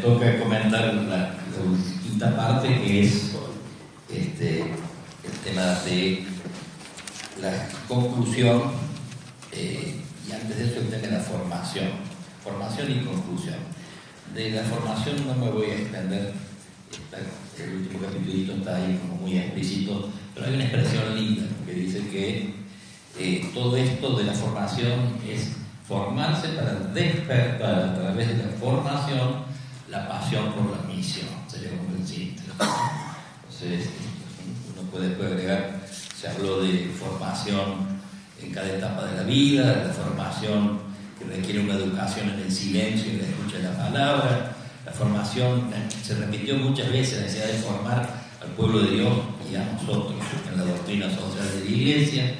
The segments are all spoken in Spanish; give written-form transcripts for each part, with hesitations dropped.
toca comentar la quinta parte, que es el tema de la conclusión, y antes de eso el tema de la formación y conclusión. De la formación no me voy a extender, el último capítulo está ahí como muy explícito, pero hay una expresión linda que dice que todo esto de la formación es formarse para despertar a través de la formación la pasión por la misión. Sería como el síntoma. Entonces, uno puede agregar, se habló de formación en cada etapa de la vida, la formación que requiere una educación en el silencio y la escucha de la palabra, la formación, se repitió muchas veces la necesidad de formar al pueblo de Dios y a nosotros en la doctrina social de la Iglesia,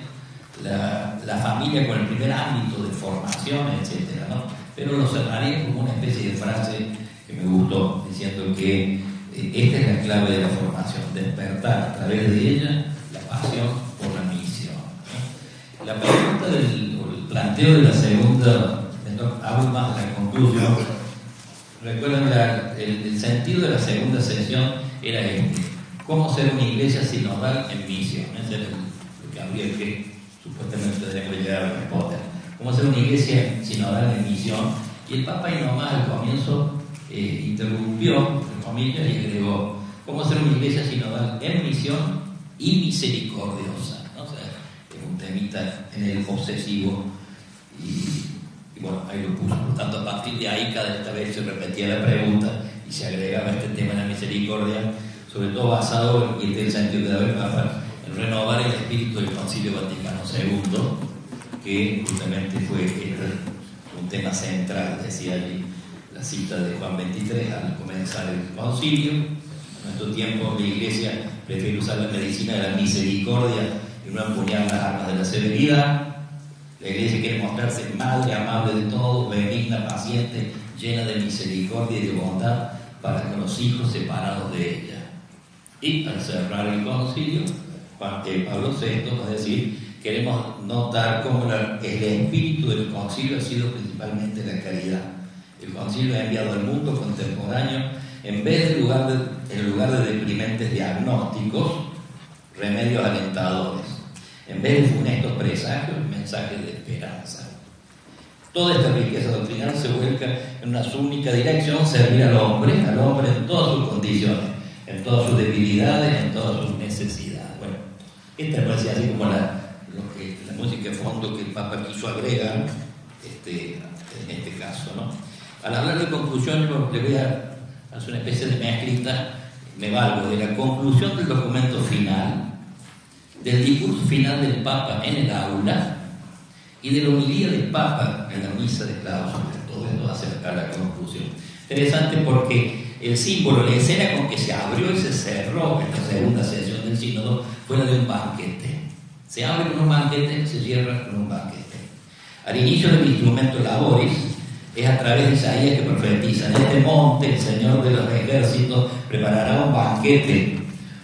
la familia con el primer ámbito de formación, etcétera, ¿no? Pero lo cerraría como una especie de frase que me gustó, diciendo que esta es la clave de la formación, despertar a través de ella la pasión por la misión, ¿no? La pregunta el planteo de la segunda, hablo más de la conclusión. Recuerden, el sentido de la segunda sesión era cómo ser una iglesia sinodal en misión. Ese era lo que habría que supuestamente tenemos que llegar a responder. Cómo ser una iglesia sinodal en misión. Y el Papa ahí nomás al comienzo interrumpió, entre comillas, y agregó cómo ser una iglesia sinodal en misión y misericordiosa, ¿no? O sea, es un temita en el obsesivo y bueno, ahí lo puso. Por tanto, a partir de ahí cada vez se repetía la pregunta y se agregaba este tema de la misericordia, sobre todo basado, y este es el sentido que da el Papa, en renovar el espíritu del Concilio Vaticano II, que justamente fue un tema central, decía allí la cita de Juan XXIII al comenzar el concilio. En nuestro tiempo la Iglesia prefiere usar la medicina de la misericordia y no empuñar las armas de la severidad. La Iglesia quiere mostrarse madre, amable de todo, benigna, paciente, llena de misericordia y de bondad para con los hijos separados de ella. Y al cerrar el concilio, Pablo VI va a decir: queremos notar cómo el espíritu del concilio ha sido principalmente la caridad. El concilio ha enviado al mundo contemporáneo, en lugar de deprimentes diagnósticos, remedios alentadores. En vez de funestos presagios, mensajes de esperanza. Toda esta riqueza doctrinal se vuelca en una única dirección: servir al hombre en todas sus condiciones, en todas sus debilidades, en todas sus necesidades. Bueno, esta me parece así como la música de fondo que el Papa quiso agregar en este caso, ¿no? Al hablar de conclusión, yo le voy a hacer una especie de mezclita, me valgo de la conclusión del documento final, del discurso final del Papa en el aula y de la homilía del Papa en la misa de clausura. Todo esto acerca de la conclusión. Interesante porque el símbolo, la escena con que se abrió y se cerró esta segunda sesión del sínodo fue la de un banquete. Se abre con un banquete, se cierra con un banquete. Al inicio del instrumento Laboris, es a través de Isaías que profetiza: en este monte el Señor de los ejércitos preparará un banquete,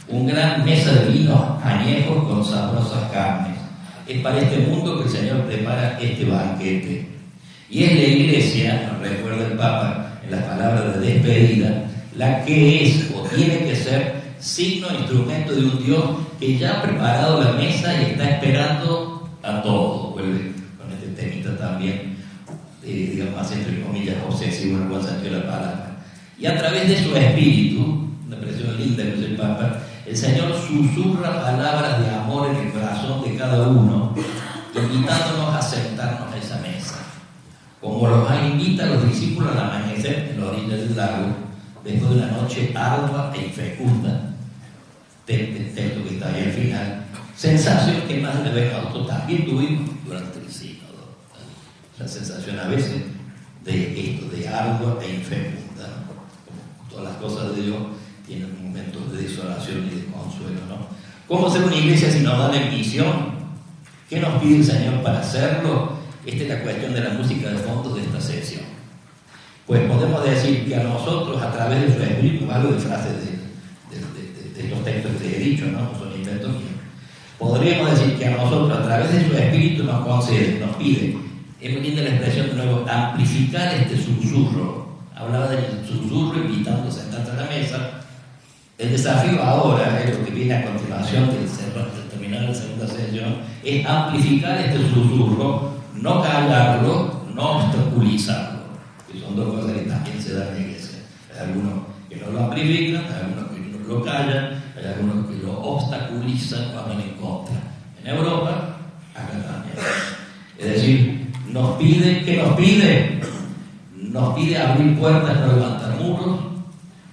un gran mesa de vinos añejos con sabrosas carnes. Es para este mundo que el Señor prepara este banquete. Y es la Iglesia, nos recuerda el Papa en las palabras de despedida, la que es o tiene que ser signo e instrumento de un Dios que ya ha preparado la mesa y está esperando a todos. Vuelve con este temita también, digamos más entre comillas obsesivo en el buen sentido de la palabra. Y a través de su espíritu, una expresión linda que usa el Papa, el Señor susurra palabras de amor en el corazón de cada uno, invitándonos a sentarnos a esa mesa, como los invita a los discípulos al amanecer en la orilla del lago, después de una noche ardua e infecunda. Texto que está ahí al final, sensación que más de una vez nosotros también tuvimos durante el sínodo. La sensación a veces de esto, de ardua e infecunda, ¿no? Como todas las cosas de Dios tienen momentos de desolación y de consuelo, ¿no? ¿Cómo ser una iglesia sinodal en misión? ¿Qué nos pide el Señor para hacerlo? Esta es la cuestión de la música de fondo de esta sesión. Pues podemos decir que a nosotros, a través de su espíritu, algo de frases de los textos que he dicho, ¿no? No son inventos míos. Podríamos decir que a nosotros, a través de su espíritu, nos concede, nos pide, es muy linda la expresión de nuevo, amplificar este susurro. Hablaba del susurro y El desafío ahora, es lo que viene a continuación del terminar la segunda sesión, es amplificar este susurro, no callarlo, no obstaculizarlo, que son dos cosas que también se dan en la iglesia. Hay algunos que no lo amplifican, hay algunos que no lo callan, hay algunos que lo obstaculizan o hablan en contra. En Europa, acá también. Es decir, nos pide, ¿qué nos pide? Nos pide abrir puertas, no levantar muros,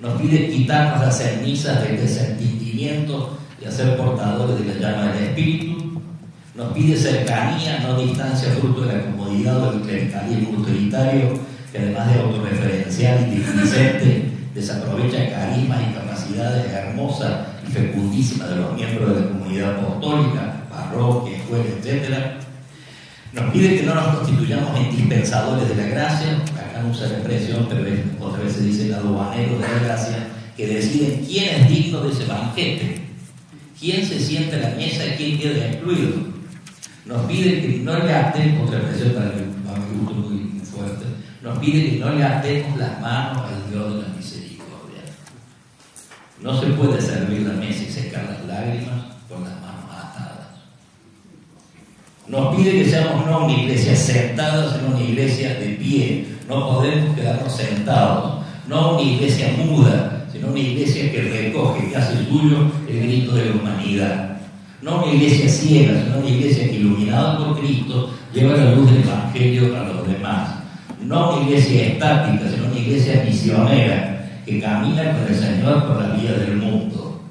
nos pide quitarnos las cenizas del desentendimiento y hacer portadores de la llama del Espíritu, nos pide cercanía, no distancia, fruto de la comodidad o del clericalismo autoritario, que además de autorreferencial y displicente, desaprovecha carismas y capacidades hermosas y fecundísimas de los miembros de la comunidad apostólica, parroquia, escuela, etc. Nos pide que no nos constituyamos en dispensadores de la gracia, acá no usa la expresión, pero otra vez se dice aduaneros de la gracia, que deciden quién es digno de ese banquete, quién se sienta a la mesa y quién queda excluido. Nos pide que no le atemos, otra expresión para que me gusta muy fuerte, nos pide que no le atemos las manos al Dios de la misericordia. No se puede servir la mesa y secar las lágrimas con las manos atadas. Nos pide que seamos no una iglesia sentada, sino una iglesia de pie. No podemos quedarnos sentados. No una iglesia muda, sino una iglesia que recoge, que hace suyo el grito de la humanidad. No una iglesia ciega, sino una iglesia que, iluminada por Cristo, lleva la luz del Evangelio a los demás. No una iglesia estática, sino una iglesia misionera, que camina con el Señor por la vía del mundo.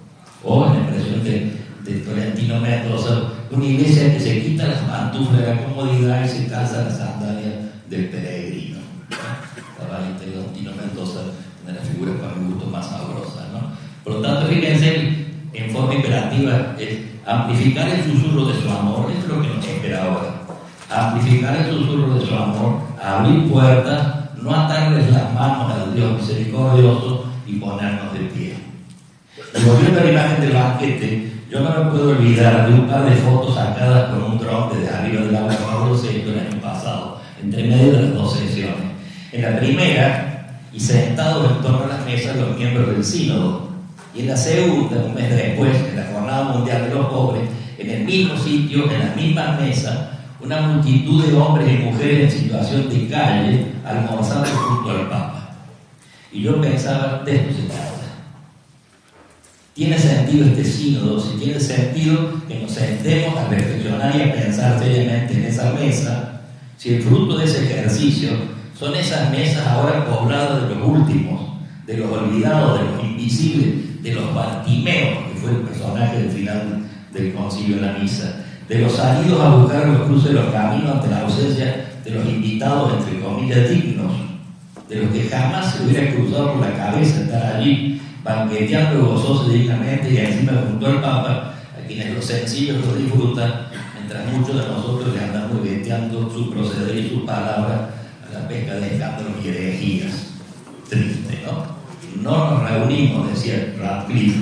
O, en la expresión de Tolentino Mendoza, una iglesia que se quita las pantuflas de la comodidad y se calza las sandalias del peregrino. Estaba ahí Tolentino Mendoza, una de las figuras para mi gusto más sabrosas, ¿no? Por lo tanto, fíjense, en forma imperativa, es amplificar el susurro de su amor, es lo que nos espera ahora. Amplificar el susurro de su amor, abrir puertas, no atarles las manos al Dios misericordioso y ponernos de pie. Y volviendo a la imagen del banquete, yo no me puedo olvidar de un par de fotos sacadas con un dron desde arriba del agua de Pablo VI el año pasado, entre medio de las dos sesiones. En la primera, y sentados en torno a las mesas los miembros del sínodo, y en la segunda, un mes después, en la Jornada Mundial de los Pobres, en el mismo sitio, en las mismas mesas, una multitud de hombres y mujeres en situación de calle almorzando junto al Papa. Y yo pensaba, de esto se trata. ¿Tiene sentido este sínodo? Si tiene sentido que nos sentemos a reflexionar y a pensar seriamente en esa mesa, si el fruto de ese ejercicio son esas mesas ahora pobladas de los últimos, de los olvidados, de los invisibles, de los Bartimeos, que fue el personaje del final del concilio de la misa, de los salidos a buscar los cruces de los caminos ante la ausencia de los invitados, entre comillas, dignos, de los que jamás se hubiera cruzado por la cabeza estar allí, banqueteando gozosos dignamente y encima junto al Papa, a quienes los sencillos lo disfrutan, mientras muchos de nosotros le andamos veteando su proceder y su palabra a la pesca de escándalos y herejías. Triste, ¿no? No nos reunimos, decía Radcliffe,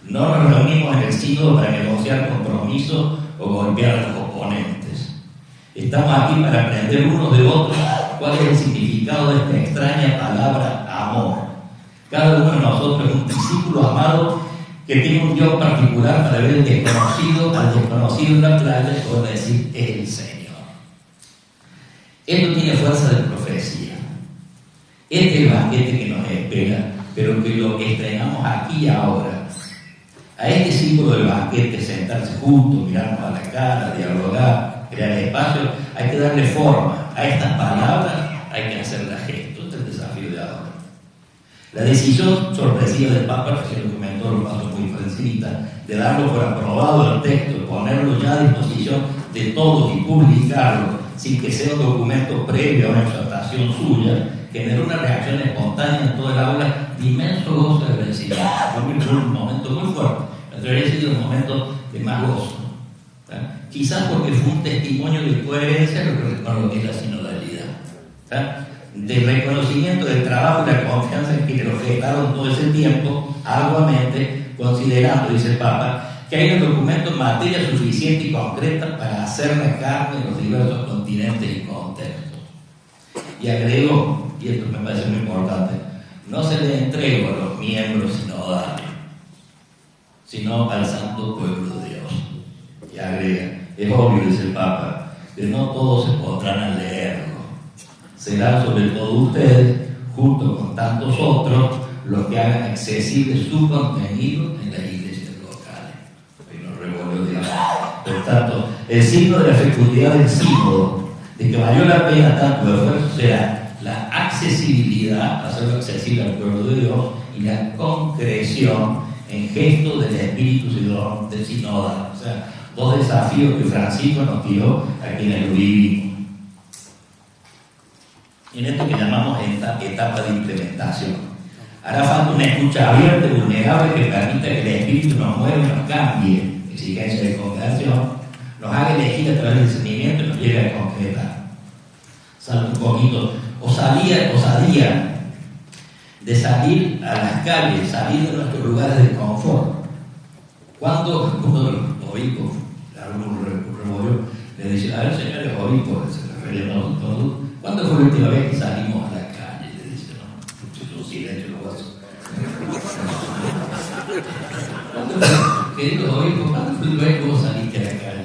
no nos reunimos en el sínodo para negociar compromisos o golpear a los oponentes. Estamos aquí para aprender unos de otros cuál es el significado de esta extraña palabra amor. Cada uno de nosotros es un discípulo amado que tiene un Dios particular para ver al desconocido en la playa y poder decir, es el Señor. Esto tiene fuerza de profecía. Este es el banquete que nos espera, pero que lo estrenamos aquí y ahora. A este símbolo del banquete, sentarse juntos, mirarnos a la cara, dialogar, crear espacio, hay que darle forma. A estas palabras hay que hacerlas gesto. Este es el desafío de ahora. La decisión sorpresiva del Papa, que se lo comentó, lo paso muy por encimita, de darlo por aprobado el texto, ponerlo ya a disposición de todos y publicarlo, sin que sea un documento previo a una exhortación suya, generó una reacción espontánea en todo el aula de inmenso gozo de agradecimiento. Fue un momento muy fuerte, me atrevería a decir un momento de más gozo. Quizás porque fue un testimonio de coherencia con lo que es la sinodalidad. De reconocimiento del trabajo y la confianza en que lo gestaron todo ese tiempo, arduamente, considerando, dice el Papa, que hay un documento en materia suficiente y concreta para hacer la carne en los diversos continentes y contextos. Y agregó, y esto me parece muy importante, no se le entregó a los miembros sinodales, sino al santo pueblo de Dios. Y agrega, es obvio, dice el Papa, que no todos se pondrán a leerlo. Serán sobre todo ustedes, junto con tantos otros, los que hagan accesible su contenido en las iglesias locales. Y los revolvió, digamos. Por tanto, el signo de la fecundidad del sínodo, de que valió la pena tanto esfuerzo, será la accesibilidad, hacerlo accesible al pueblo de Dios, y la concreción en gestos del espíritu del sinodal. O sea, dos desafíos que Francisco nos tiró a quienes lo vivimos. En esto que llamamos etapa de implementación. Hará falta una escucha abierta y vulnerable que permita que el espíritu nos mueva y nos cambie, exigencia de congregación, nos haga elegir a través del discernimiento y nos lleve a concretar. Salvo un poquito, osadía de salir a las calles, salir de nuestros lugares de confort. Cuando uno de los obispos, algún revolvió, le dice, a ver, señores obispos, se refería a nosotros, ¿cuándo fue la última vez que salimos a la calle? Le dice, no, un silencio, los vasos. Queridos obispos, ¿cuándo fue la última vez que vos saliste a la calle?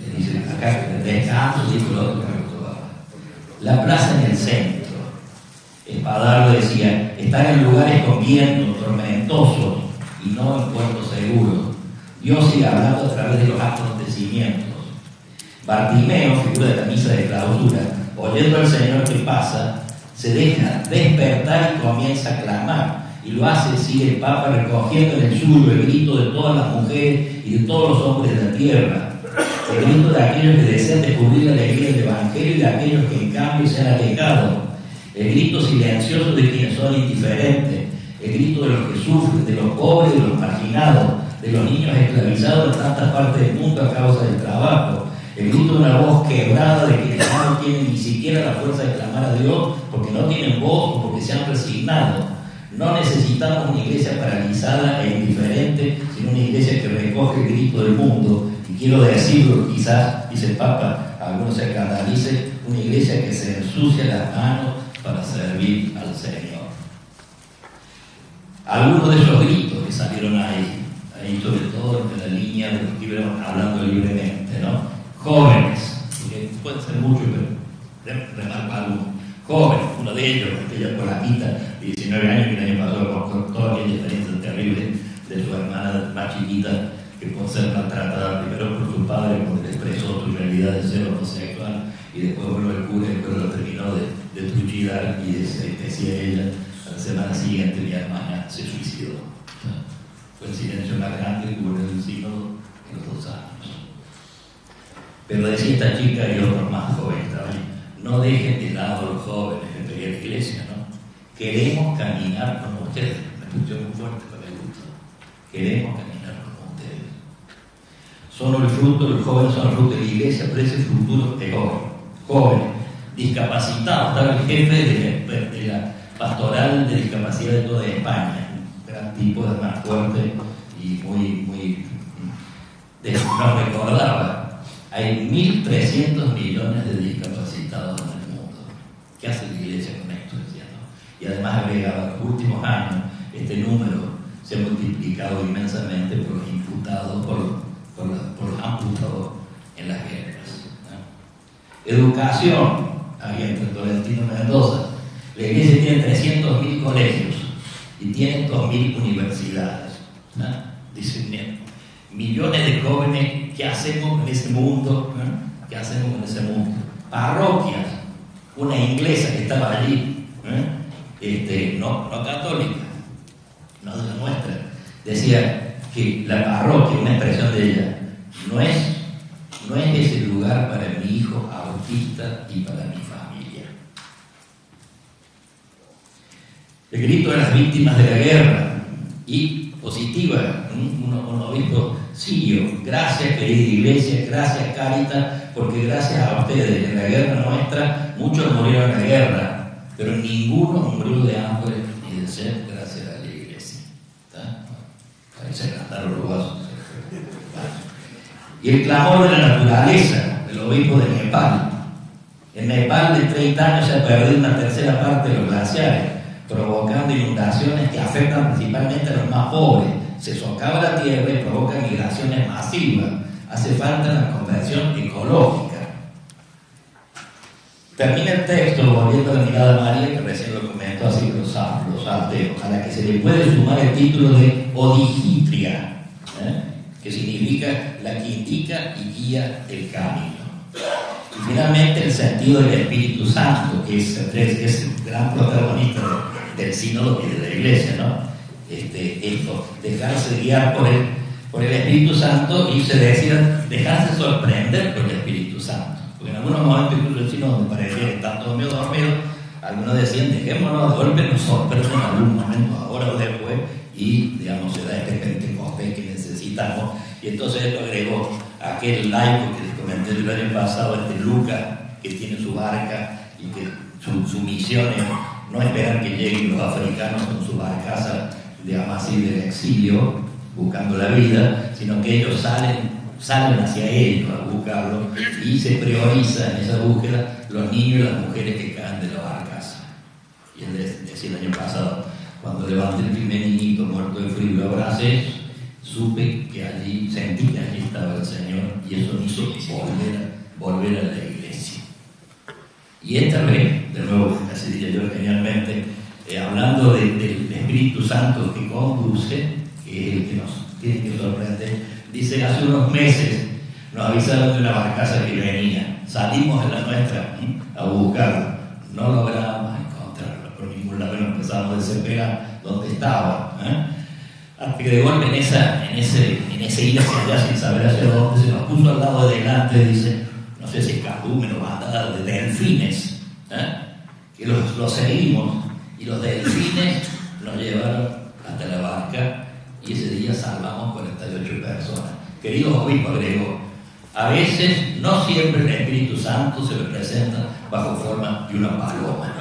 Le dice, acá, descanso, dijo el otro. La plaza en el centro. Espadardo decía, estar en lugares con vientos tormentosos y no en puertos seguros. Dios sigue hablando a través de los acontecimientos. Bartimeo, figura de la misa de clausura, oyendo al Señor que pasa, se deja despertar y comienza a clamar. Y lo hace, sigue el Papa, recogiendo en el suyo el grito de todas las mujeres y de todos los hombres de la tierra. El grito de aquellos que desean descubrir la alegría del Evangelio y de aquellos que en cambio se han alejado. El grito silencioso de quienes son indiferentes. El grito de los que sufren, de los pobres, de los marginados, de los niños esclavizados en tantas partes del mundo a causa del trabajo. El grito de una voz quebrada de quienes no tienen ni siquiera la fuerza de clamar a Dios porque no tienen voz o porque se han resignado. No necesitamos una iglesia paralizada e indiferente, sino una iglesia que recoge el grito del mundo. Y quiero decirlo, quizás, dice el Papa, algunos se escandalicen, una iglesia que se ensucia las manos para servir al Señor. Algunos de esos gritos que salieron ahí sobre todo en la línea de los que iban hablando libremente, ¿no? Jóvenes, que pueden ser muchos, pero remarco algunos. Jóvenes, uno de ellos, aquella polamita de 19 años que el año pasado con toda aquella experiencia terrible de su hermana más chiquita, que por ser maltratada primero por su padre, cuando le expresó su realidad de ser homosexual, y después volvió el cura y después lo terminó de truchidar, y decía ella, a la semana siguiente mi hermana se suicidó. Fue el silencio más grande que hubo en el sínodo en los 2 años. Pero decía esta chica y otros más jóvenes también, no dejen de lado a los jóvenes que pedían la iglesia, ¿no? Queremos caminar como ustedes. Me escuché muy fuerte con el gusto. Queremos caminar como ustedes. Son el fruto, los jóvenes son el fruto de la iglesia, pero ese futuro es jóvenes, discapacitados. Estaba el jefe de la pastoral de discapacidad de toda España, un gran tipo, además fuerte y muy no recordaba. Hay 1.300 millones de discapacitados en el mundo. ¿Qué hace la iglesia con esto? Decía, ¿no? Y además agregaba, en los últimos años, este número se ha multiplicado inmensamente por los imputados, por los amputados en las guerras, ¿no? Educación, había entre Tolentino y Mendoza. La iglesia tiene 300.000 colegios y tiene 2.000 universidades, ¿no? Dicen, millones de jóvenes, ¿qué hacemos en ese mundo? ¿Qué hacemos en ese mundo? Parroquias, una inglesa que estaba allí, no católica, no de la nuestra, decía que la parroquia, una expresión de ella, no es ese lugar para mi hijo autista y para mi familia. El grito de las víctimas de la guerra y positiva, un obispo sirio, gracias querida iglesia, gracias Cáritas, porque gracias a ustedes en la guerra nuestra, muchos murieron en la guerra, pero ninguno murió de hambre ni de sed gracias a la iglesia. Ahí se cantaron los vasos. Y el clamor de la naturaleza, el obispo de Nepal. En Nepal de 30 años se ha perdido una tercera parte de los glaciares, provocando inundaciones que afectan principalmente a los más pobres, se socava la tierra y provoca migraciones masivas. Hace falta la conversión ecológica. Termina el texto volviendo a la mirada de María, que recién lo comentó así, los ateos, a la que se le puede sumar el título de odigitria, que significa la que indica y guía el camino. Y finalmente el sentido del Espíritu Santo, que es el gran protagonista del sínodo y de la Iglesia, ¿no? Esto, dejarse guiar por el Espíritu Santo y se decía dejarse sorprender por el Espíritu Santo. Porque en algunos momentos, incluso el sínodo me parecía que están todos medio dormidos, algunos decían dejémonos de golpe, nos sorprenden en algún momento, ahora o después, y digamos se da este Pentecostés que necesitamos. Y entonces él agregó aquel laico que les comenté el año pasado, Lucas, que tiene su barca y que su misión es no esperar que lleguen los africanos con su barcaza, digamos así, del exilio, buscando la vida, sino que ellos salen hacia ellos a buscarlo y se prioriza en esa búsqueda los niños y las mujeres que caen de la barcaza. Y él decía el año pasado, cuando levanté el primer niñito muerto de frío y lo abracé, supe que allí, sentí que allí estaba el Señor, y eso me hizo volver a la iglesia. Y esta vez, de nuevo, así diría yo genialmente, hablando del Espíritu Santo que conduce, que es el que nos tiene que sorprender, dice, hace unos meses nos avisaron de una barcaza que venía, salimos de la nuestra a buscarlo, no logramos encontrarlo por ningún lado, nos empezamos a desesperar dónde estaba, hasta que de golpe en ese ir hacia allá sin saber hacia dónde, se nos puso al lado adelante, dice, no sé si es cardumen o bandada de delfines, que los seguimos, y los delfines nos llevaron hasta la barca, y ese día salvamos 48 personas. Querido obispo, agregó, a veces, no siempre el Espíritu Santo se representa bajo forma de una paloma.